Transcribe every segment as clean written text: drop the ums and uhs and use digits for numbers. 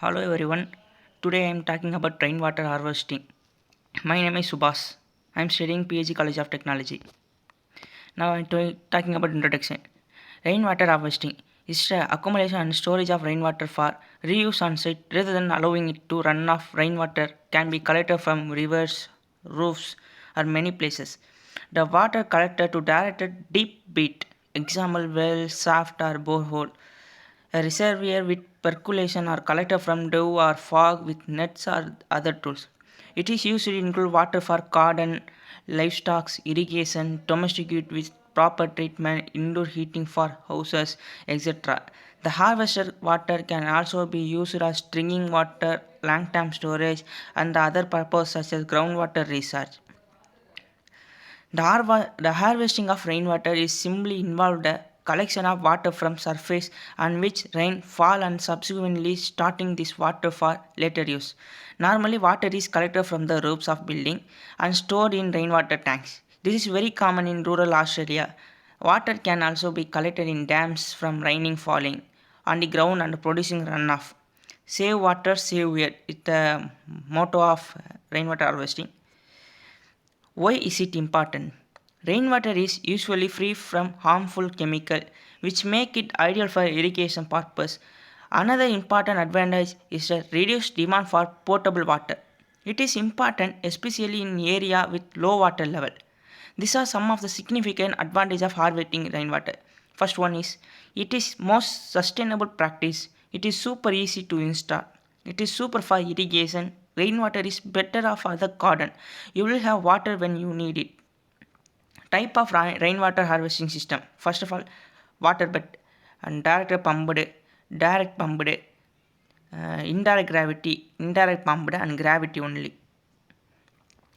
Hello everyone. Today I am talking about rainwater harvesting. My name is Subhas. I am studying PhD College of Technology. Now I am talking about introduction. Rainwater harvesting is the accumulation and storage of rainwater for reuse on site rather than allowing it to run off. Rainwater can be collected from rivers, roofs, or many places. The water collected to directed deep beat, example well, shaft or borehole. A reservoir with percolation or collector from dew or fog with nets or other tools. It is used to include water for garden, livestock, irrigation, domestic use with proper treatment, indoor heating for houses, etc. The harvested water can also be used as drinking water, long-term storage, and the other purposes such as groundwater research. The harvesting of rainwater is simply involved the collection of water from surface on which rain fall and subsequently starting this water for later use. Normally water is collected from the roofs of building and stored in rainwater tanks. This is very common in rural Australia. Water can also be collected in dams from raining falling on the ground and producing runoff. Save water, save air is the motto of rainwater harvesting. Why is it important? Rainwater is usually free from harmful chemical which make it ideal for irrigation purpose. Another important advantage is the reduced demand for potable water. It is important especially in area with low water level. These are some of the significant advantages of harvesting rainwater. First one is it is most sustainable practice. It is super easy to install. It is super for irrigation. Rainwater is better for the garden. You will have water when you need it. Type of rainwater harvesting system. First of all, water bed and direct pumped, indirect pumped and gravity only.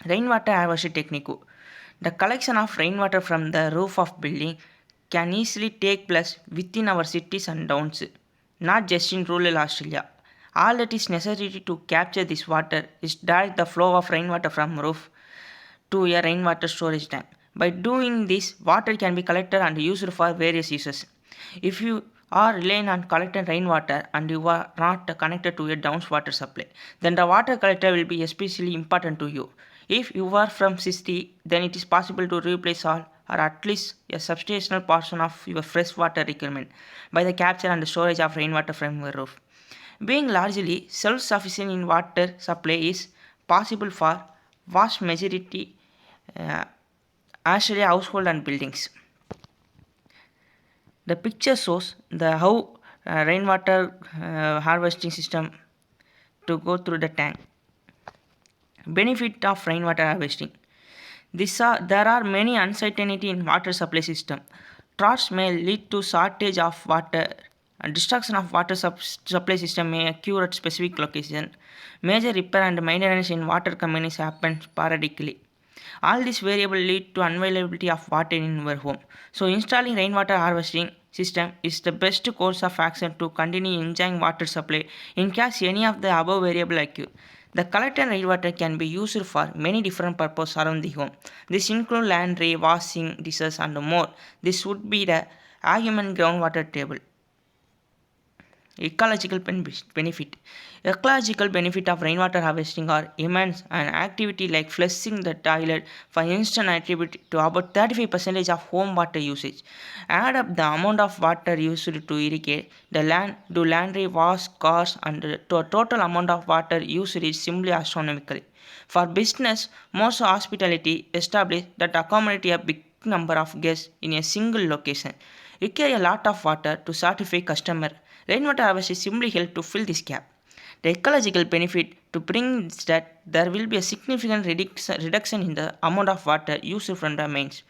Rainwater harvesting technique. The collection of rainwater from the roof of building can easily take place within our cities and towns, not just in rural Australia. All that is necessary to capture this water is direct the flow of rainwater from roof to a rainwater storage tank. By doing this, water can be collected and used for various uses. If you are relying on collecting rainwater and you are not connected to a water supply, then the water collector will be especially important to you. If you are from city, then it is possible to replace all or at least a substantial portion of your fresh water requirement by the capture and storage of rainwater from your roof. Being largely self-sufficient in water supply is possible for vast majority uh, Australia household and buildings. The picture shows the how rainwater harvesting system to go through the tank. Benefit of rainwater harvesting. There are many uncertainty in water supply system. Droughts may lead to shortage of water and destruction of water supply system may occur at specific location. Major repair and maintenance in water companies happen sporadically. All these variables lead to unavailability of water in your home. So installing rainwater harvesting system is the best course of action to continue enjoying water supply in case any of the above variable occur. The collected rainwater can be used for many different purposes around the home. This include laundry, washing, dishes and more. This would be the argument groundwater table. Ecological benefit. Ecological benefit of rainwater harvesting are immense. An activity like flushing the toilet, for instance, attribute to about 35% of home water usage. Add up the amount of water used to irrigate the land, do laundry, wash, cars, and the total amount of water used is simply astronomical. For business, most hospitality establish that accommodate a big number of guests in a single location require a lot of water to satisfy customer. Rainwater harvesting simply help to fill this gap. The ecological benefit to bring is that there will be a significant reduction in the amount of water used from the mains.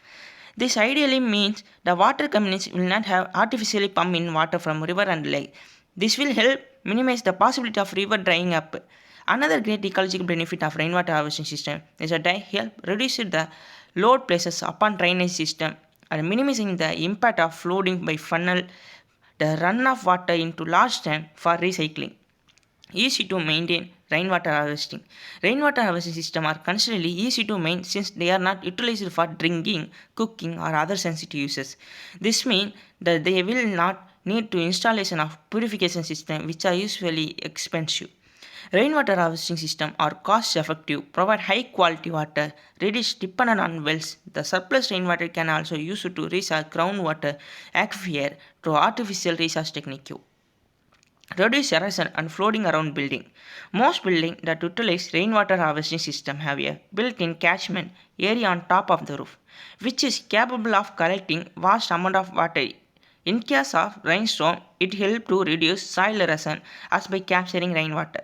This ideally means the water companies will not have artificially pump in water from river and lake. This will help minimize the possibility of river drying up. Another great ecological benefit of rainwater harvesting system is that they help reduce the load places upon drainage system and minimizing the impact of flooding by funnel the runoff water into large tank for recycling. Easy to maintain rainwater harvesting. Rainwater harvesting systems are considerably easy to maintain since they are not utilized for drinking, cooking, or other sensitive uses. This means that they will not need to installation of purification system which are usually expensive. Rainwater harvesting system are cost effective, provide high quality water, reduce dependence on wells. The surplus rainwater can also use to recharge groundwater aquifer through artificial recharge technique. Reduce erosion and flooding around building. Most buildings that utilize rainwater harvesting system have a built-in catchment area on top of the roof, which is capable of collecting vast amount of water. In case of rainstorm, it helps to reduce soil erosion as by capturing rainwater.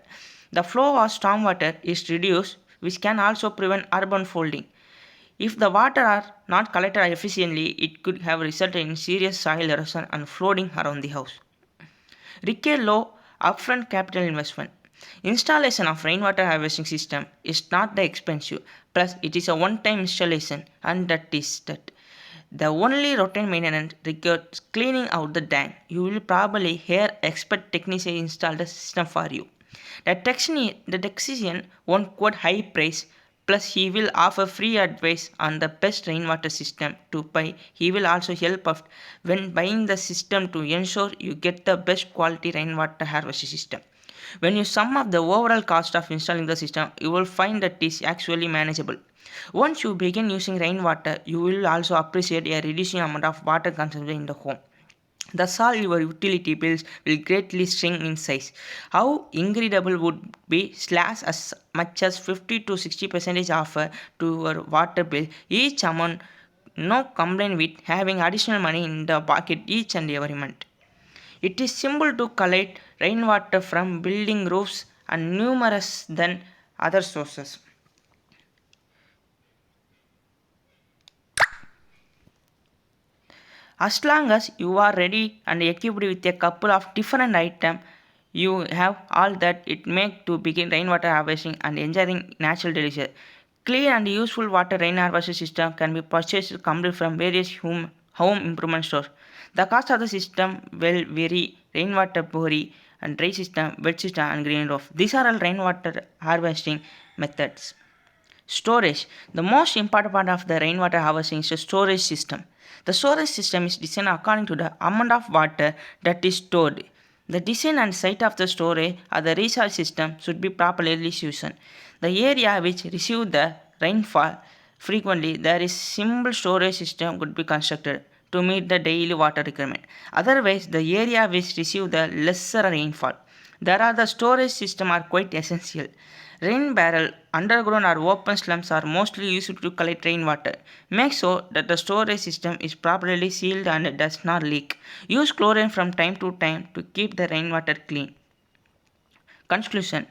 The flow of stormwater is reduced, which can also prevent urban flooding. If the water are not collected efficiently, it could have resulted in serious soil erosion and flooding around the house. Require low upfront capital investment. Installation of rainwater harvesting system is not that expensive, plus it is a one-time installation and that is that. The only routine maintenance requires cleaning out the tank. You will probably hear expert technician install the system for you. The technician won't quote high price, plus he will offer free advice on the best rainwater system to buy. He will also help out when buying the system to ensure you get the best quality rainwater harvesting system. When you sum up the overall cost of installing the system, you will find that it is actually manageable. Once you begin using rainwater, you will also appreciate a reducing amount of water consumption in the home. Thus all your utility bills will greatly shrink in size. How incredible would be slash as much as 50 to 60% offer to your water bill each month. No complaint with having additional money in the pocket each and every month. It is simple to collect rainwater from building roofs and numerous than other sources. As long as you are ready and equipped with a couple of different items, you have all that it makes to begin rainwater harvesting and enjoying natural delicious. Clean and useful water rain harvesting system can be purchased complete from various home improvement stores. The cost of the system will vary rainwater bori and dry system, wet system and green roof. These are all rainwater harvesting methods. Storage. The most important part of the rainwater harvesting is the storage system. The storage system is designed according to the amount of water that is stored. The design and site of the storage or the recharge system should be properly chosen. The area which receives the rainfall frequently, there is simple storage system could be constructed to meet the daily water requirement. Otherwise, the area which receives the lesser rainfall. There are the storage system are quite essential. Rain barrel, underground or open slums are mostly used to collect rainwater. Make sure that the storage system is properly sealed and does not leak. Use chlorine from time to time to keep the rainwater clean. Conclusion.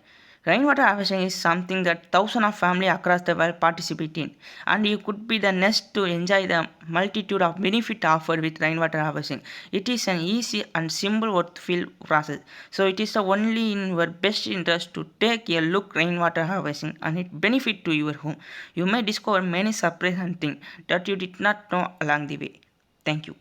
Rainwater harvesting is something that thousands of families across the world participate in, and you could be the next to enjoy the multitude of benefits offered with rainwater harvesting. It is an easy and simple worthwhile process, so it is the only in your best interest to take a look rainwater harvesting and it benefit to your home. You may discover many surprising things that you did not know along the way. Thank you.